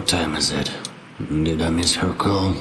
What time is it? Did I miss her call?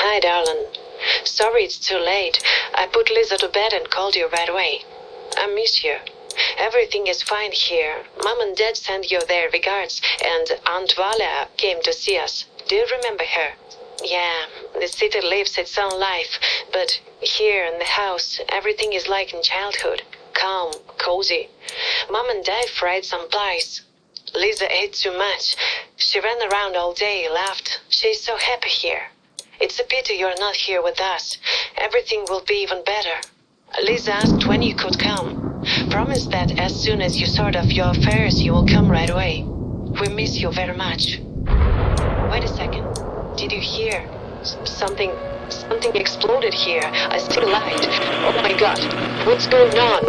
Hi, darling. Sorry it's too late. I put Lisa to bed and called you right away. I miss you. Everything is fine here. Mom and Dad send you their regards, and Aunt Valia came to see us. Do you remember her? Yeah, the city lives its own life, but here in the house, everything is like in childhood. Calm, cozy. Mom and Dad fried some pies. Lisa ate too much. She ran around all day, laughed. She's so happy here. It's a pity you're not here with us. Everything will be even better. Lisa asked when you could come. Promise that as soon as you sort out your affairs, you will come right away. We miss you very much. Wait a second. Did you hear? Something exploded here. I see light. Oh my god. What's going on?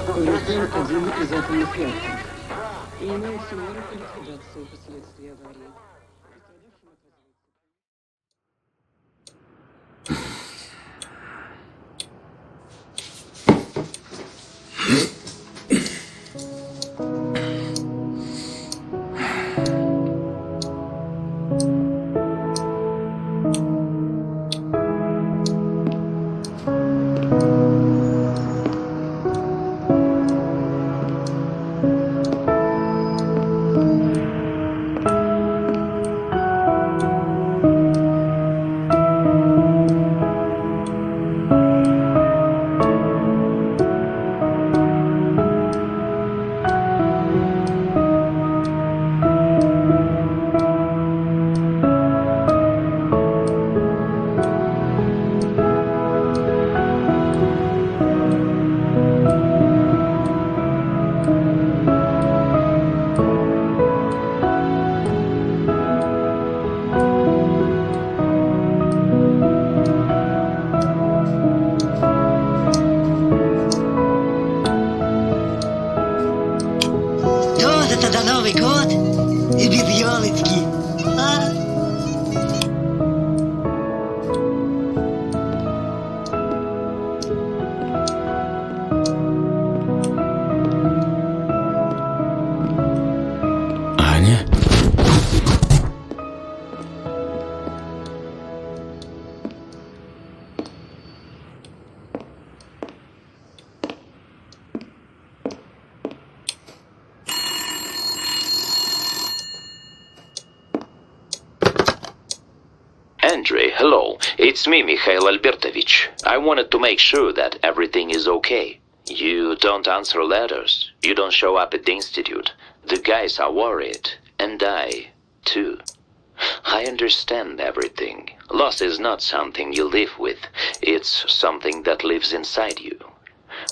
Поврежден один из атомных реакторов. И имеются меры по ликвидации последствий аварии. Это Новый год и без елочки. Аня? Andre, hello. It's me, Mikhail Albertovich. I wanted to make sure that everything is okay. You don't answer letters. You don't show up at the institute. The guys are worried. And I, too. I understand everything. Loss is not something you live with. It's something that lives inside you.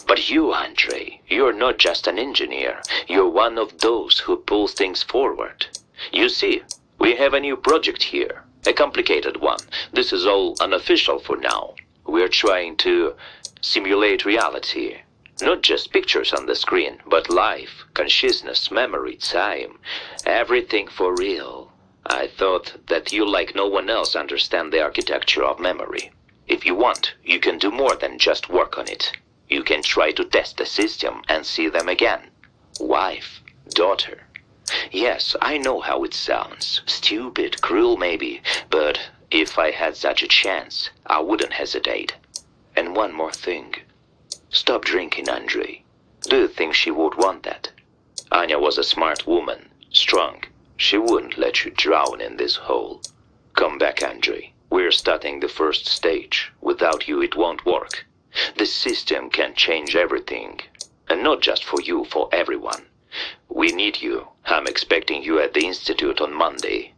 But you, Andre, you're not just an engineer. You're one of those who pulls things forward. You see, we have a new project here. A complicated one. This is all unofficial for now. We're trying to simulate reality. Not just pictures on the screen, but life, consciousness, memory, time. Everything for real. I thought that you, like no one else, understand the architecture of memory. If you want, you can do more than just work on it. You can try to test the system and see them again. Wife, daughter. Yes, I know how it sounds. Stupid, cruel maybe, but if I had such a chance, I wouldn't hesitate. And one more thing. Stop drinking, Andre. Do you think she would want that? Anya was a smart woman. Strong. She wouldn't let you drown in this hole. Come back, Andre. We're starting the first stage. Without you, it won't work. The system can change everything. And not just for you, for everyone. We need you. I'm expecting you at the Institute on Monday.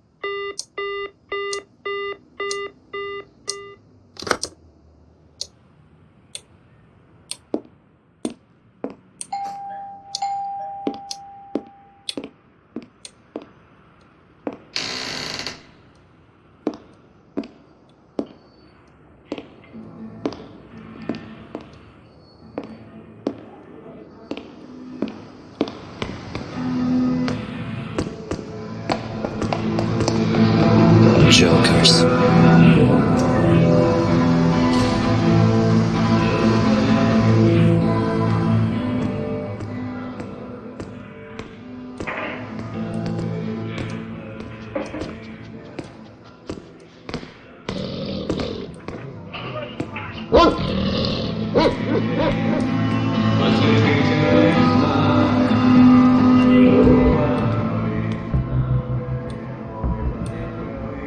Jokers.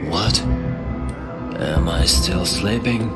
What? Am I still sleeping?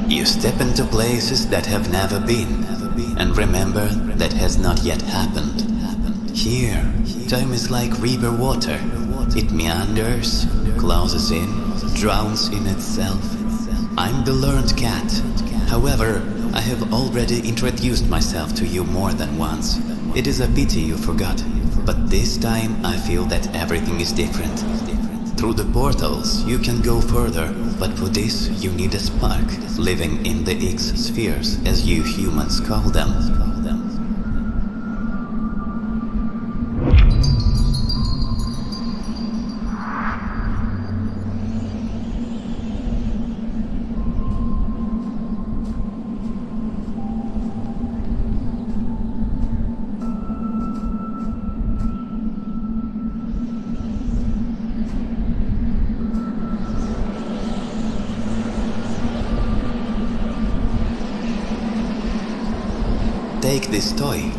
You step into places that have never been, and remember that has not yet happened. Here, time is like river water. It meanders, closes in, drowns in itself. I'm the learned cat. However, I have already introduced myself to you more than once. It is a pity you forgot, but this time I feel that everything is different. Through the portals, you can go further, but for this, you need a spark, living in the X-spheres, as you humans call them. Take this toy.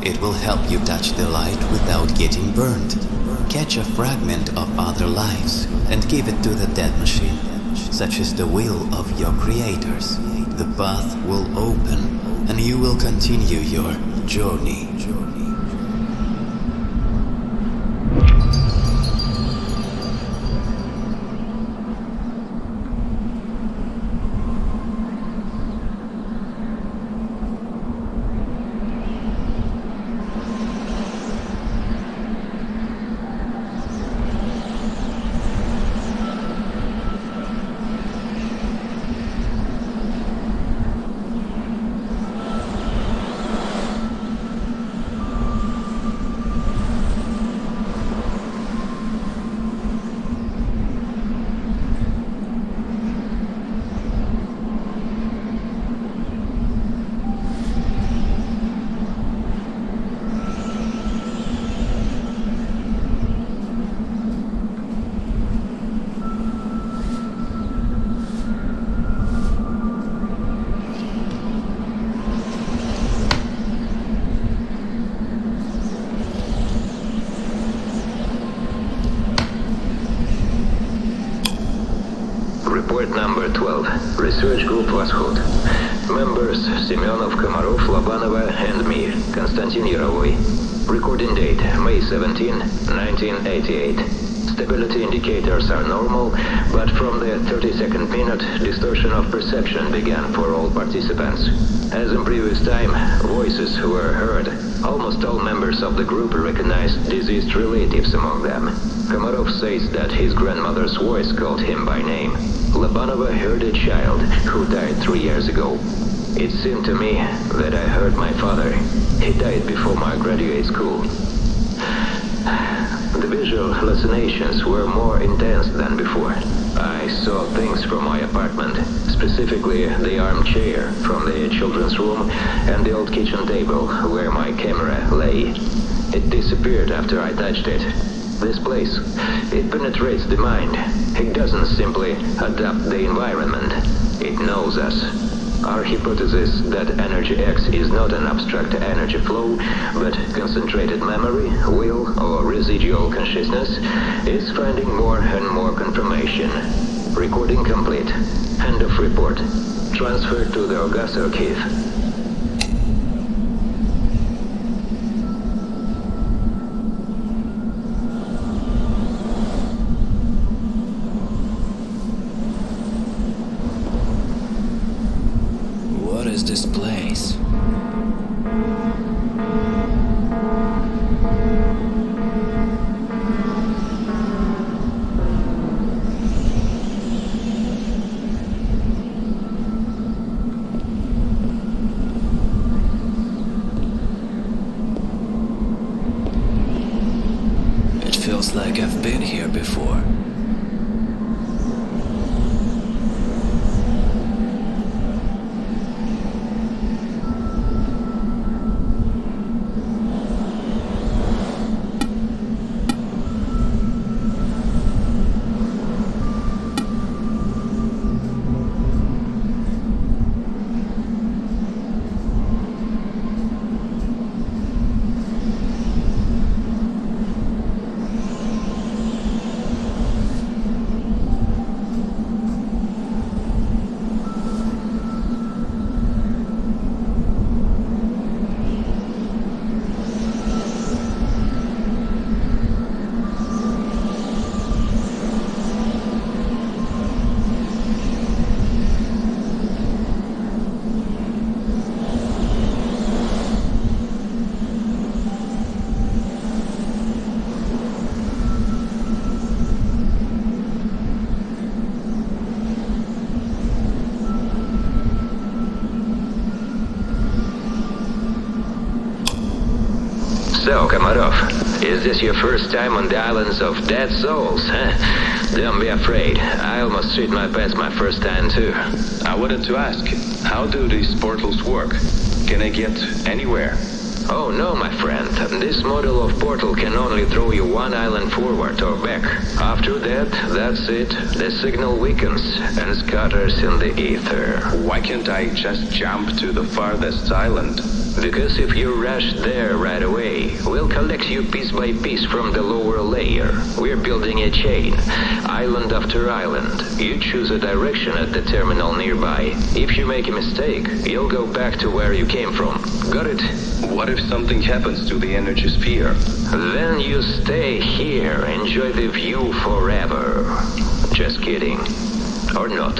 It will help you touch the light without getting burned. Catch a fragment of other lives and give it to the dead machine, such as the will of your creators. The path will open and you will continue your journey. Report number 12. Research Group Восход. Members Semyonov, Komarov, Lobanova, and me, Konstantin Yarovoi. Recording date, May 17, 1988. Stability indicators are normal, but from the 32nd minute, distortion of perception began for all participants. As in previous time, voices were heard. Almost all members of the group recognized deceased relatives among them. Komarov says that his grandmother's voice called him by name. Lobanova heard a child who died 3 years ago. It seemed to me that I heard my father. He died before my graduate school. The visual hallucinations were more intense than before. I saw things from my apartment, specifically the armchair from the children's room and the old kitchen table where my camera lay. It disappeared after I touched it. This place, it penetrates the mind. It doesn't simply adapt the environment. It knows us. Our hypothesis that Energy X is not an abstract energy flow, but concentrated memory, will, or residual consciousness, is finding more and more confirmation. Recording complete. End of report. Transfer to the Ogas archive. What is this place? It feels like I've been here before. So, Komarov, is this your first time on the islands of dead souls, huh? Don't be afraid. I almost shit my pants my first time, too. I wanted to ask, how do these portals work? Can I get anywhere? Oh no, my friend. This model of portal can only throw you one island forward or back. After that, that's it. The signal weakens and scatters in the ether. Why can't I just jump to the farthest island? Because if you rush there right away, we'll collect you piece by piece from the lower layer. We're building a chain, island after island. You choose a direction at the terminal nearby. If you make a mistake, you'll go back to where you came from. Got it? What if something happens to the energy sphere? Then you stay here, enjoy the view forever. Just kidding. Or not.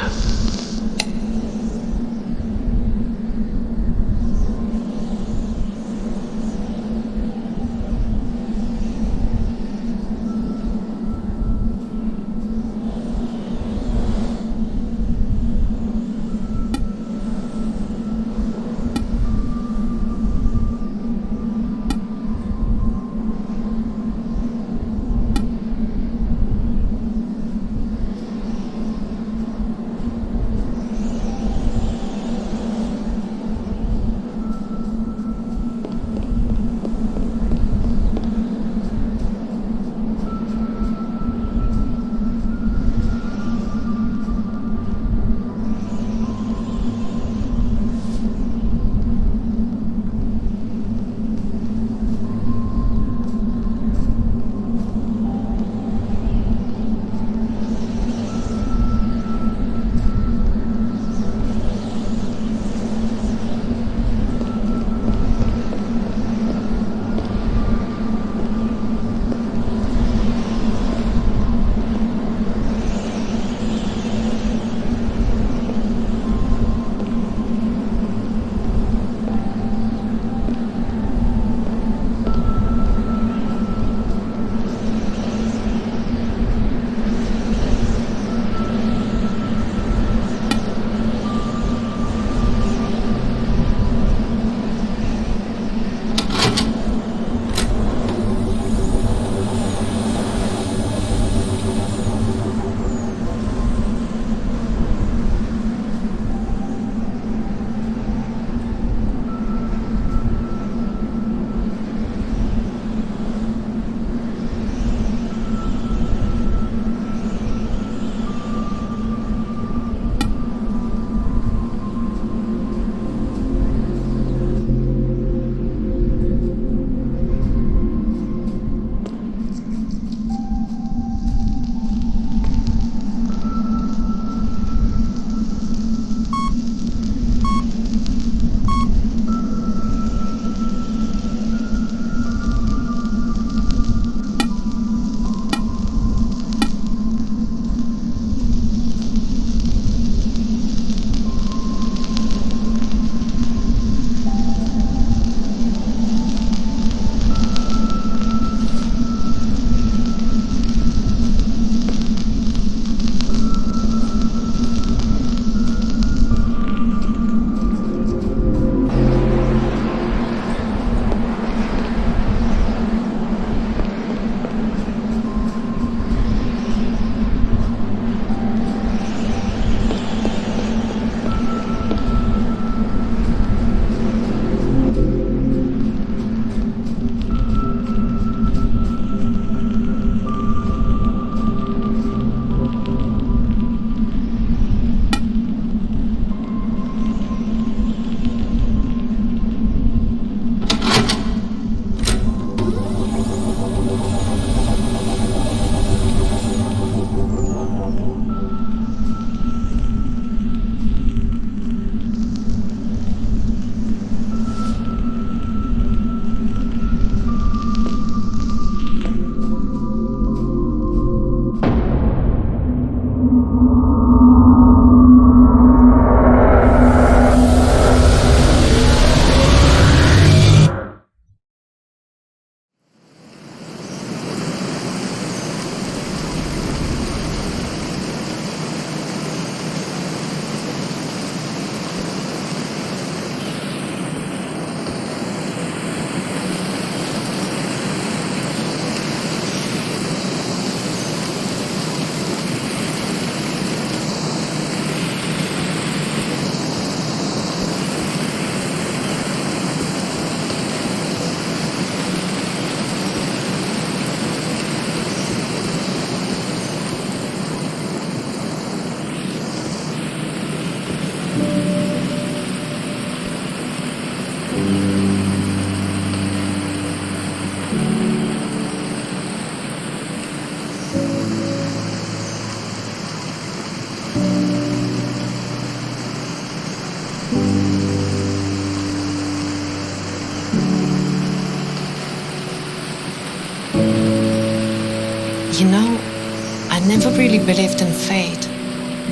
really believed in fate.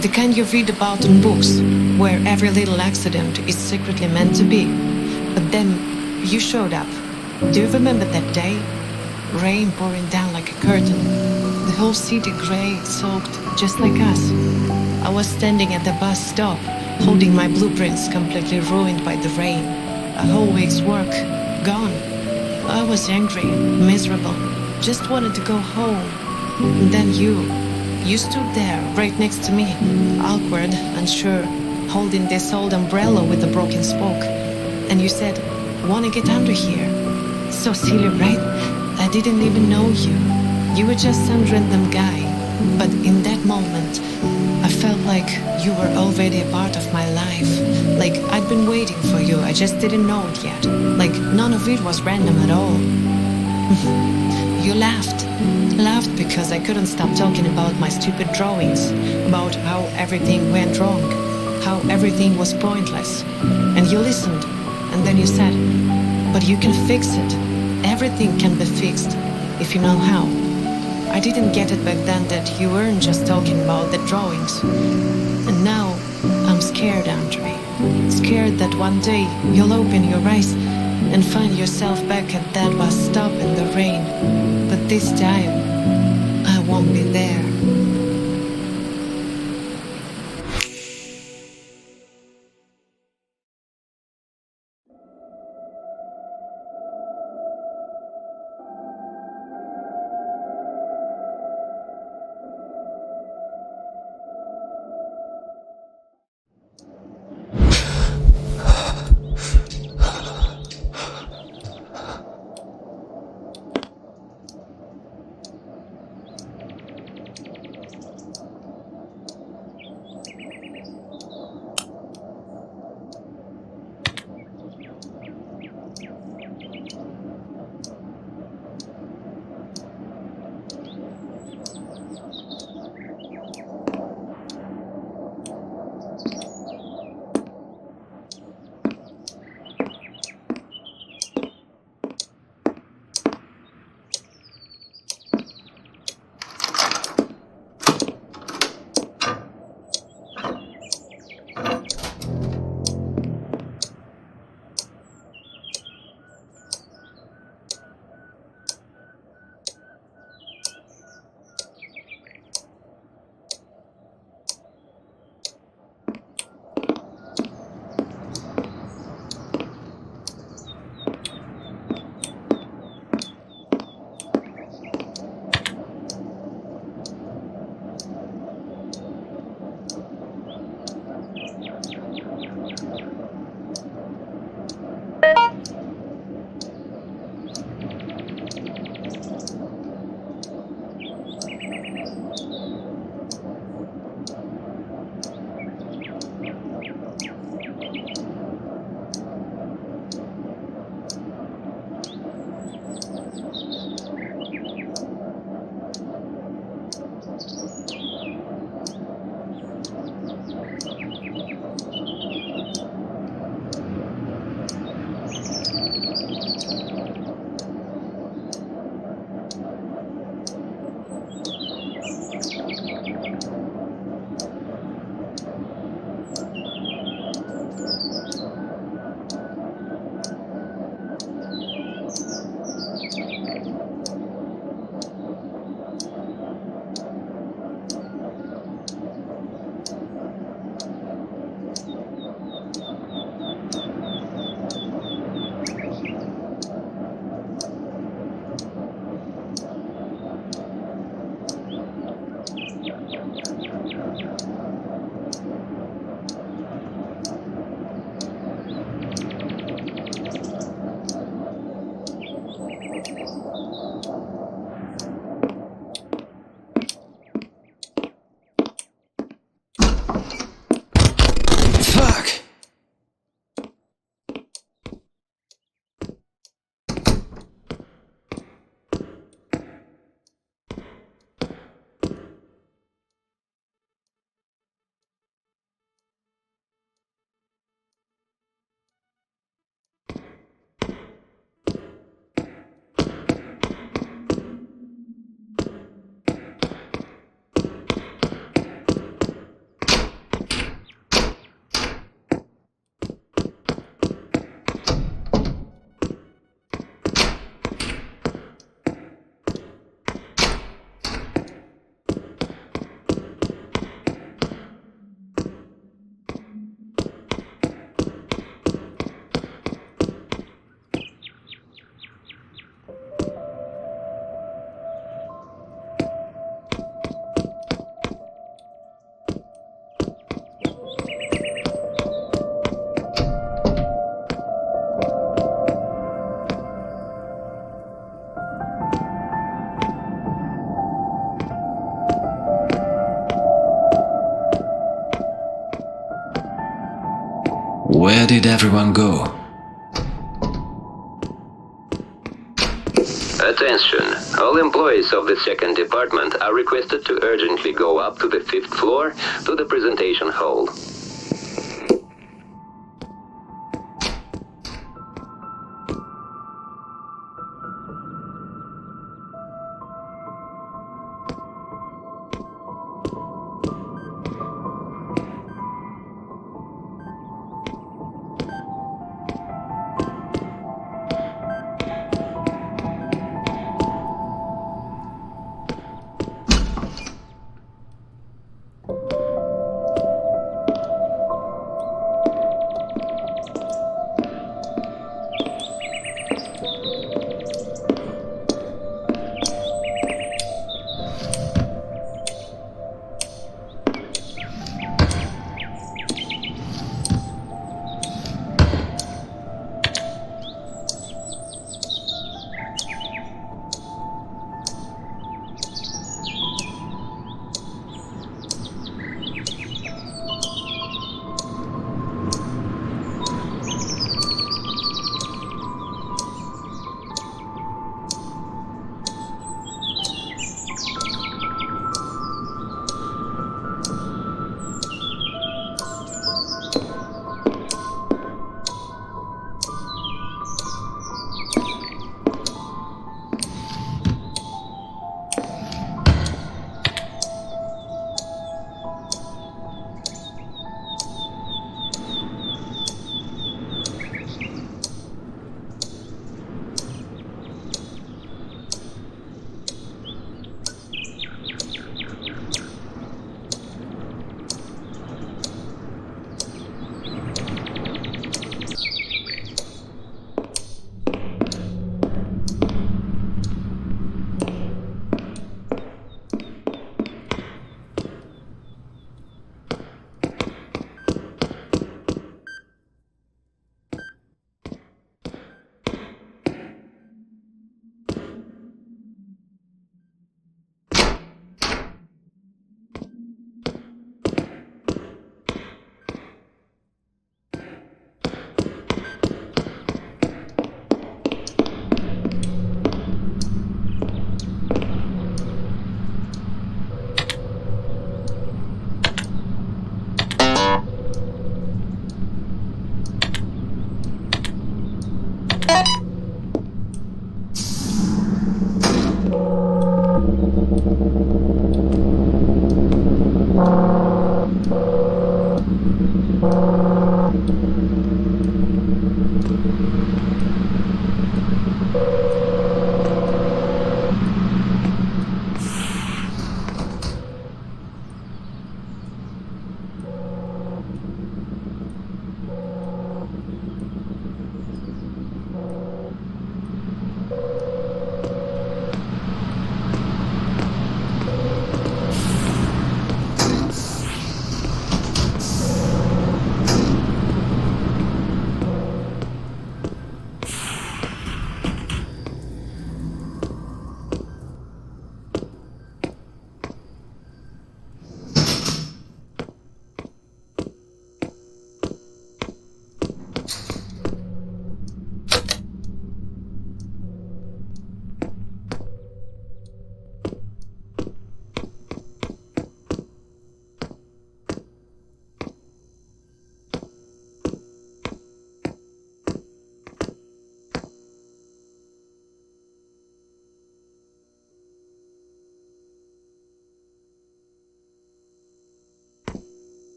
The kind you read about in books, where every little accident is secretly meant to be. But then, you showed up. Do you remember that day? Rain pouring down like a curtain. The whole city grey, soaked, just like us. I was standing at the bus stop, holding my blueprints completely ruined by the rain. A whole week's work, gone. I was angry, miserable, just wanted to go home. And then you stood there, right next to me, awkward, unsure, holding this old umbrella with a broken spoke. And you said, "Wanna get under here?" So silly, right? I didn't even know you. You were just some random guy. But in that moment, I felt like you were already a part of my life. Like I'd been waiting for you, I just didn't know it yet. Like none of it was random at all. You laughed because I couldn't stop talking about my stupid drawings, about how everything went wrong, how everything was pointless. And you listened, and then you said, "But you can fix it. Everything can be fixed, if you know how." I didn't get it back then that you weren't just talking about the drawings. And now, I'm scared, Andre. Scared that one day you'll open your eyes and find yourself back at that bus stop in the rain. But this time, I won't be there. Where did everyone go? Attention. All employees of the second department are requested to urgently go up to the 5th floor to the presentation hall.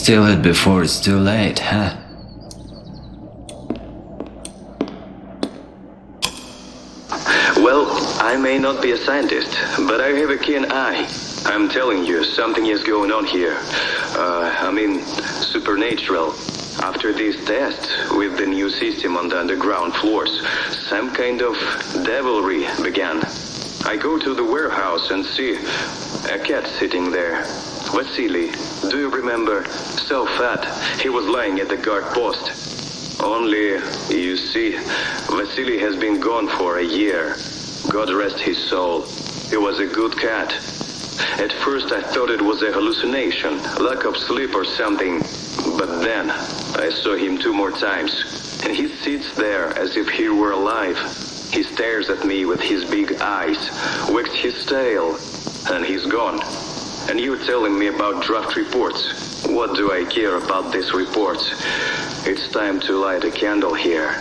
Steal it before it's too late, huh? Well, I may not be a scientist, but I have a keen eye. I'm telling you, something is going on here. Supernatural. After these tests with the new system on the underground floors, some kind of devilry began. I go to the warehouse and see a cat sitting there. Vasily, do you remember? So fat, he was lying at the guard post. Only, you see, Vasily has been gone for a year. God rest his soul. He was a good cat. At first I thought it was a hallucination, lack of sleep or something. But then, I saw him 2 more times. And he sits there as if he were alive. He stares at me with his big eyes, wags his tail, and he's gone. And you're telling me about draft reports. What do I care about these reports? It's time to light a candle here.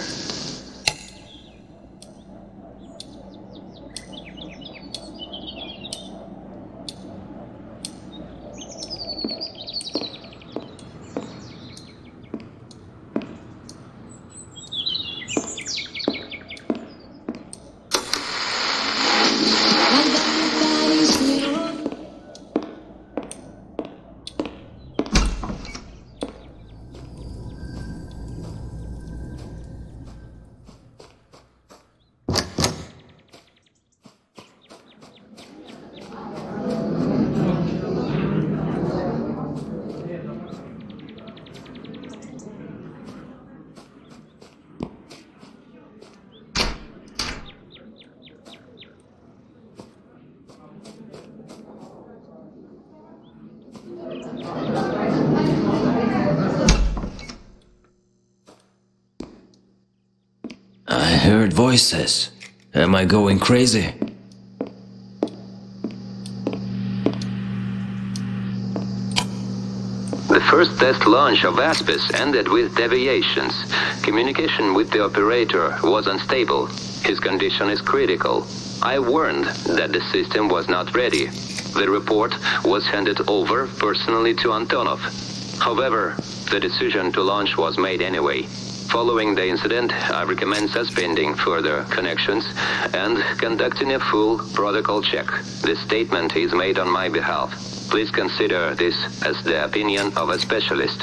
I heard voices. Am I going crazy? The first test launch of ASPIS ended with deviations. Communication with the operator was unstable. His condition is critical. I warned that the system was not ready. The report was handed over personally to Antonov. However, the decision to launch was made anyway. Following the incident, I recommend suspending further connections and conducting a full protocol check. This statement is made on my behalf. Please consider this as the opinion of a specialist.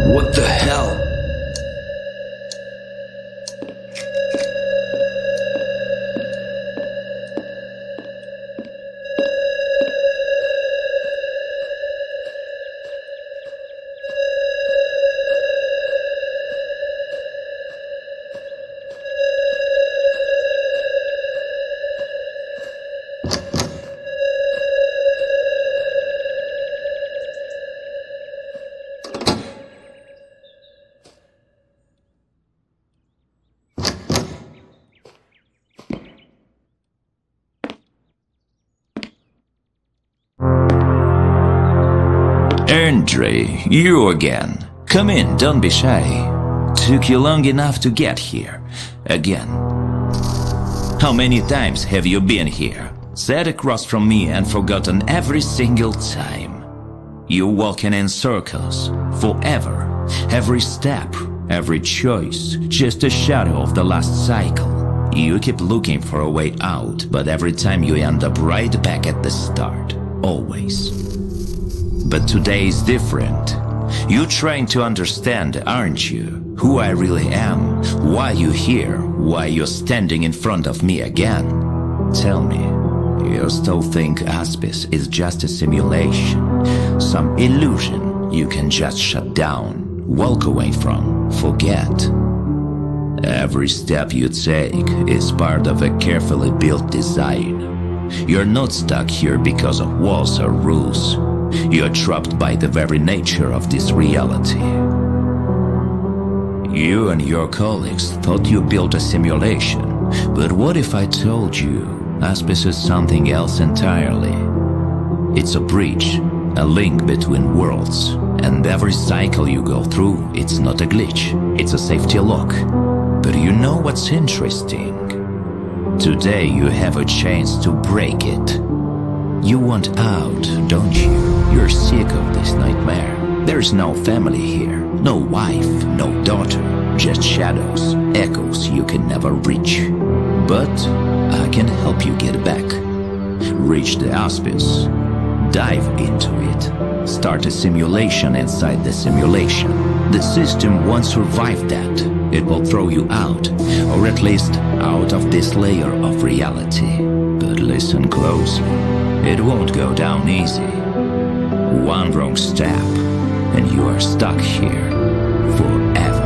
What the hell? Andre, you again. Come in, don't be shy. Took you long enough to get here. Again. How many times have you been here? Sat across from me and forgotten every single time. You're walking in circles, forever. Every step, every choice, just a shadow of the last cycle. You keep looking for a way out, but every time you end up right back at the start. Always. But today is different. You're trying to understand, aren't you? Who I really am, why you're here, why you're standing in front of me again. Tell me, you still think ASPIS is just a simulation, some illusion you can just shut down, walk away from, forget? Every step you take is part of a carefully built design. You're not stuck here because of walls or rules. You're trapped by the very nature of this reality. You and your colleagues thought you built a simulation, but what if I told you ASPIS is something else entirely? It's a bridge, a link between worlds, and every cycle you go through, it's not a glitch, it's a safety lock. But you know what's interesting? Today you have a chance to break it. You want out, don't you? You're sick of this nightmare. There's no family here, no wife, no daughter, just shadows, echoes you can never reach. But I can help you get back. Reach the ASPIS, dive into it, start a simulation inside the simulation. The system won't survive that. It will throw you out, or at least out of this layer of reality. But listen closely, it won't go down easy. One wrong step, and you are stuck here forever.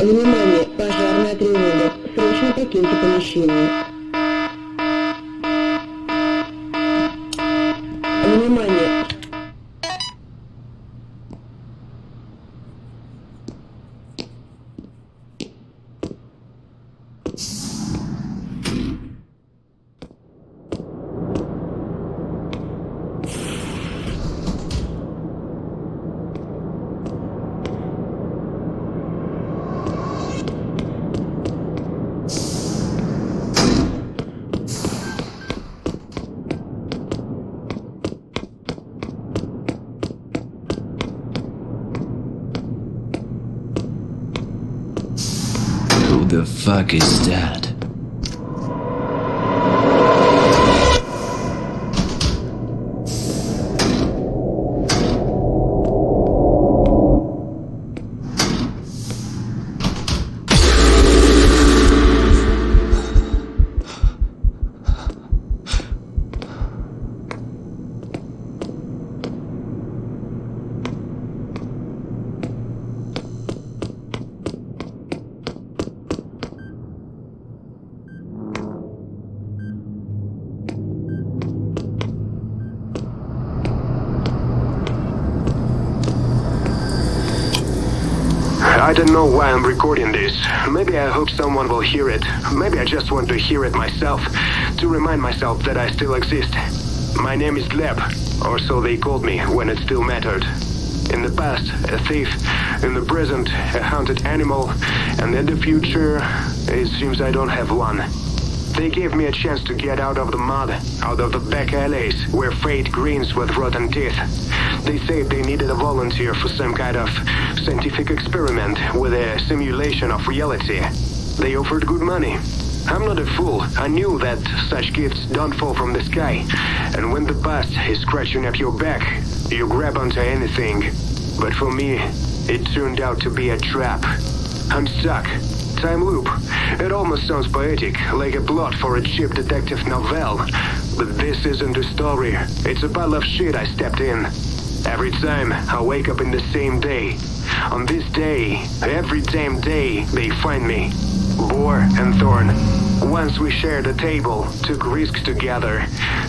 Внимание, пожарная тревога. Срочно покиньте помещение. Внимание. Who the fuck is that? I don't know why I'm recording this. Maybe I hope someone will hear it. Maybe I just want to hear it myself, to remind myself that I still exist. My name is Gleb, or so they called me when it still mattered. In the past, a thief. In the present, a hunted animal. And in the future, it seems I don't have one. They gave me a chance to get out of the mud, out of the back alleys where fate grins with rotten teeth. They said they needed a volunteer for some kind of scientific experiment with a simulation of reality. They offered good money. I'm not a fool. I knew that such gifts don't fall from the sky. And when the past is scratching at your back, you grab onto anything. But for me, it turned out to be a trap. I'm stuck. Time loop. It almost sounds poetic, like a plot for a cheap detective novel. But this isn't a story. It's a pile of shit I stepped in. Every time I wake up in the same day. On this day, every damn day, they find me. Boar and Thorn. Once we shared a table, took risks together.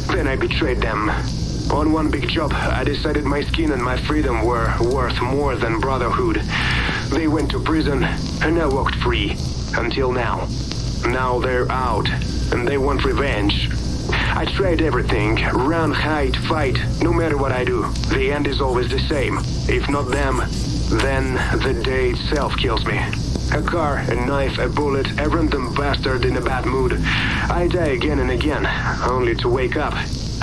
Then I betrayed them. On one big job, I decided my skin and my freedom were worth more than brotherhood. They went to prison, and I walked free. Until now. Now they're out, and they want revenge. I tried everything. Run, hide, fight. No matter what I do, the end is always the same. If not them, then the day itself kills me. A car, a knife, a bullet, a random bastard in a bad mood. I die again and again, only to wake up,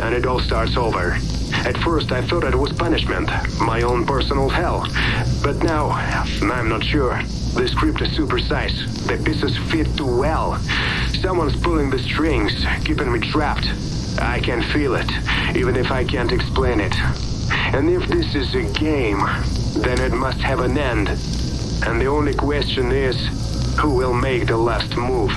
and it all starts over. At first I thought it was punishment, my own personal hell. But now, I'm not sure. The script is supersized. The pieces fit too well. Someone's pulling the strings, keeping me trapped. I can feel it, even if I can't explain it. And if this is a game, then it must have an end. And the only question is, who will make the last move?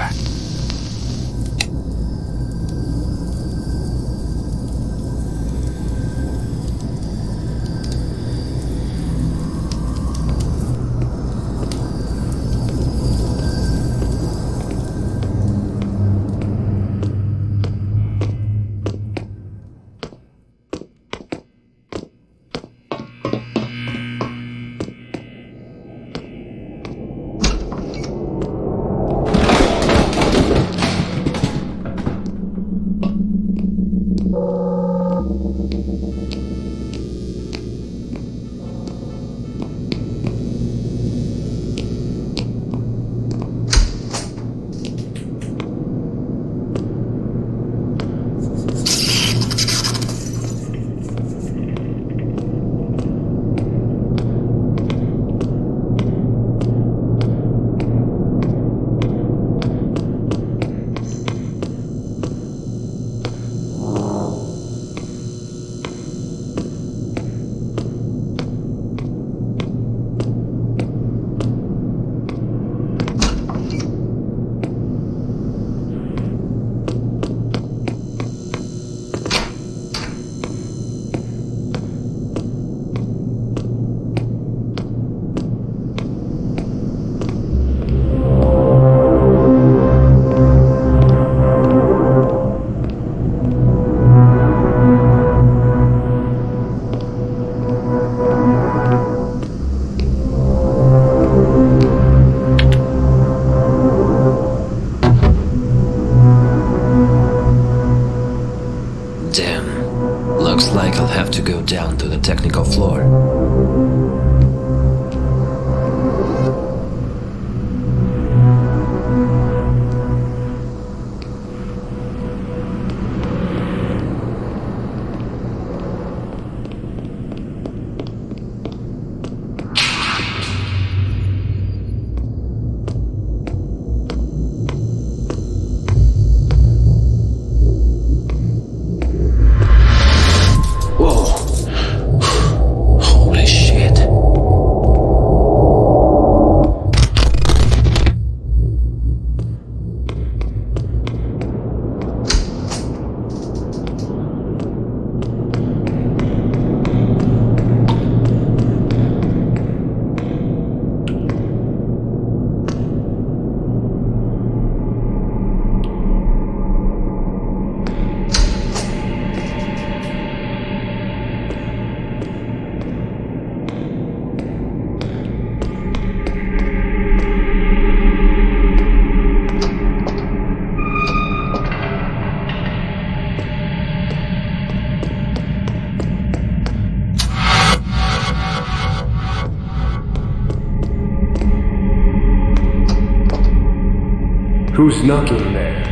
Who's knocking there?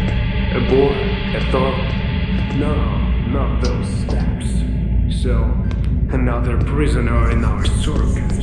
A boy? A thug? No, not those steps. So, another prisoner in our circus.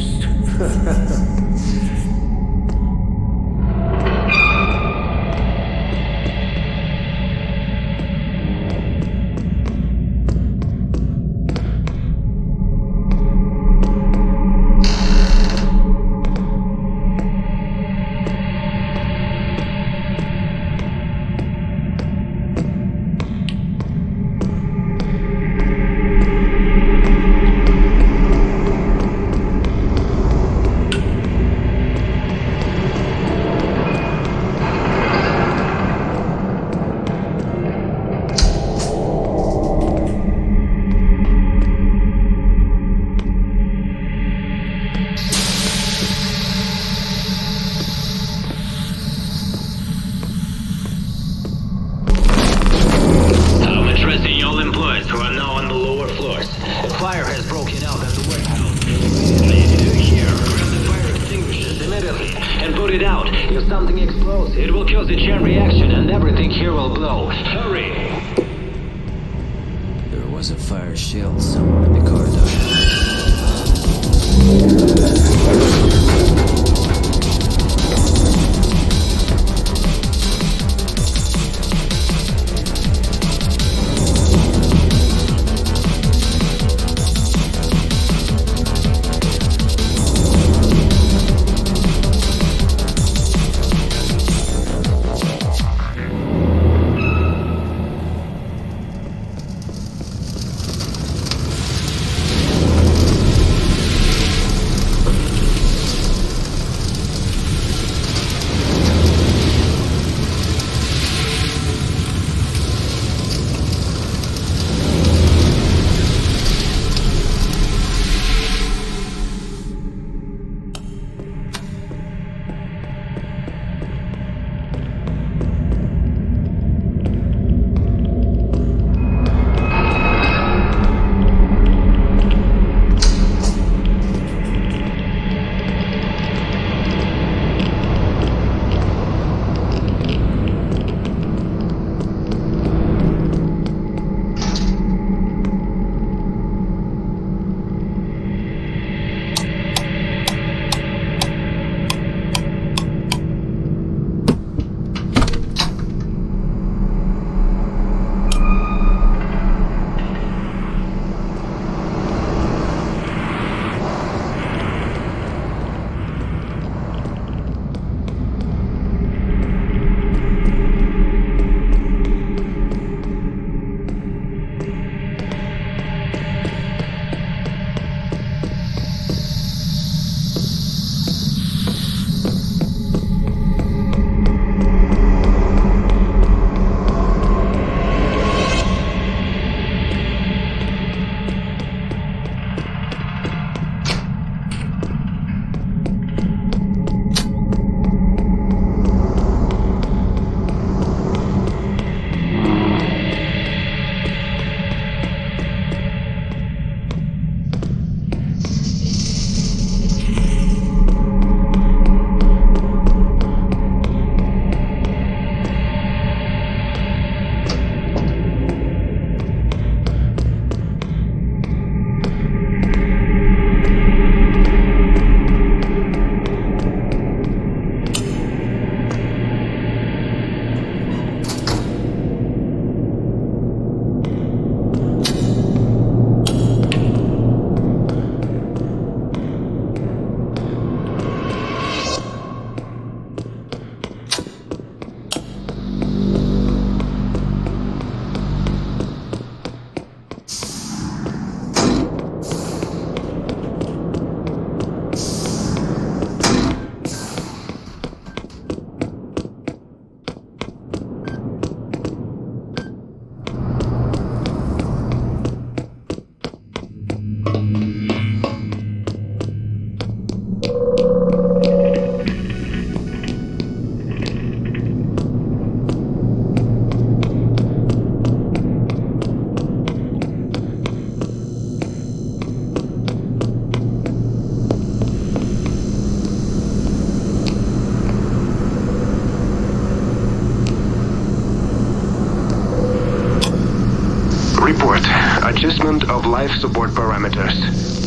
Report. Adjustment of life support parameters.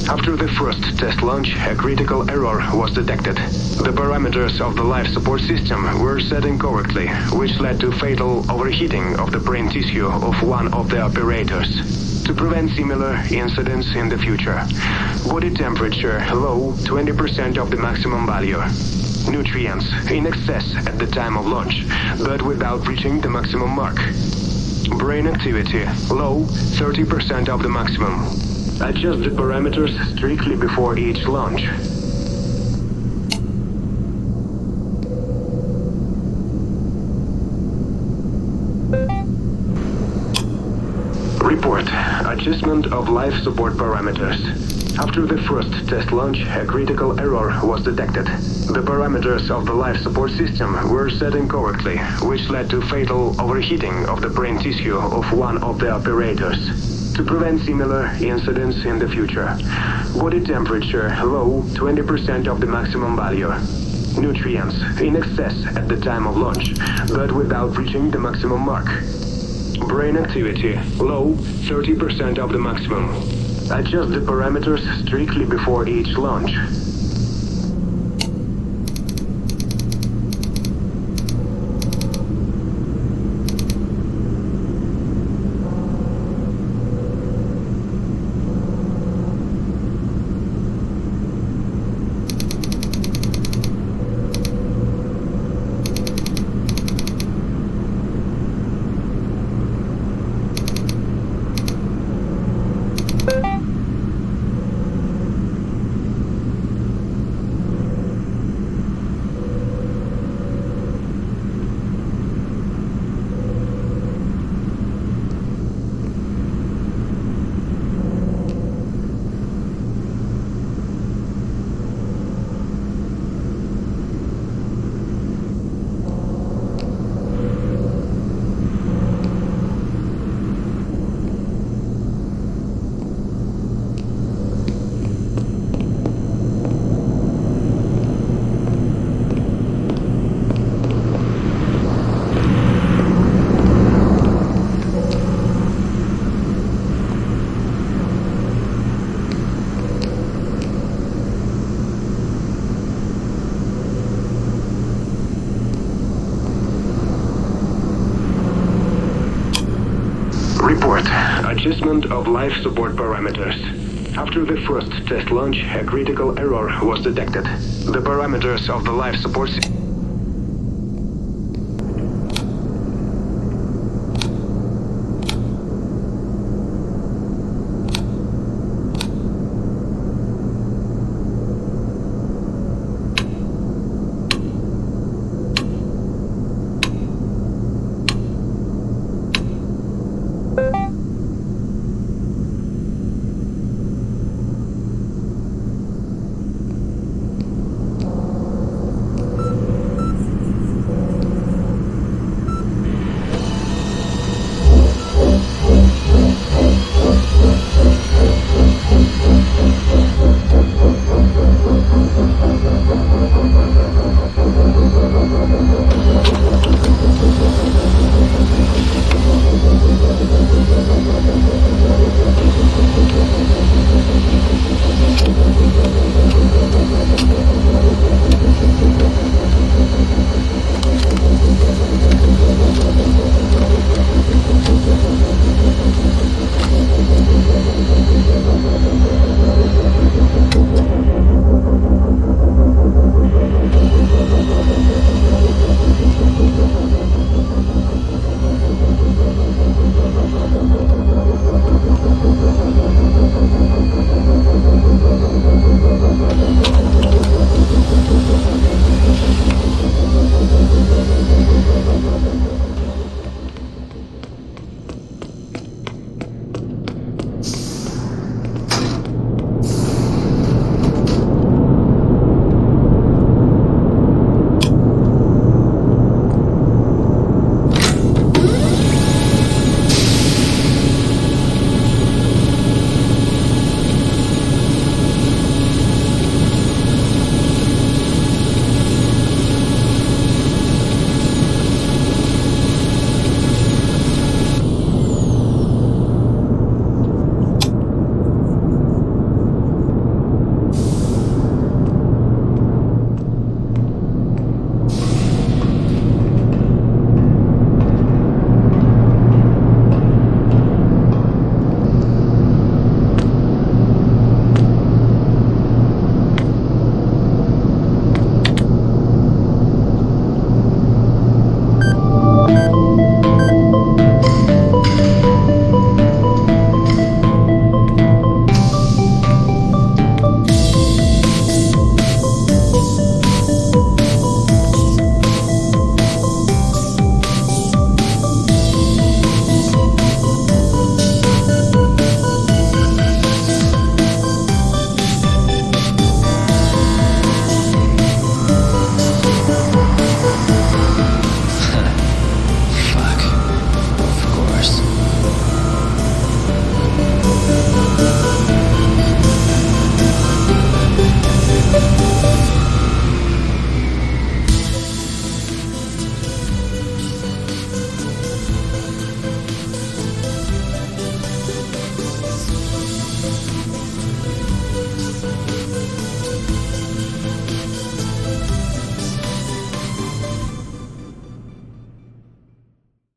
After the first test launch, a critical error was detected. The parameters of the life support system were set incorrectly, which led to fatal overheating of the brain tissue of one of the operators. To prevent similar incidents in the future, body temperature low, 20% of the maximum value. Nutrients in excess at the time of launch, but without reaching the maximum mark. Brain activity low, 30% of the maximum. Adjust the parameters strictly before each launch. Report. Adjustment of life support parameters. After the first test launch, a critical error was detected. The parameters of the life support system were set incorrectly, which led to fatal overheating of the brain tissue of one of the operators. To prevent similar incidents in the future, body temperature low, 20% of the maximum value. Nutrients in excess at the time of launch, but without reaching the maximum mark. Brain activity low, 30% of the maximum. Adjust the parameters strictly before each launch. Report. Adjustment of life support parameters. After the first test launch, a critical error was detected. The parameters of the life support system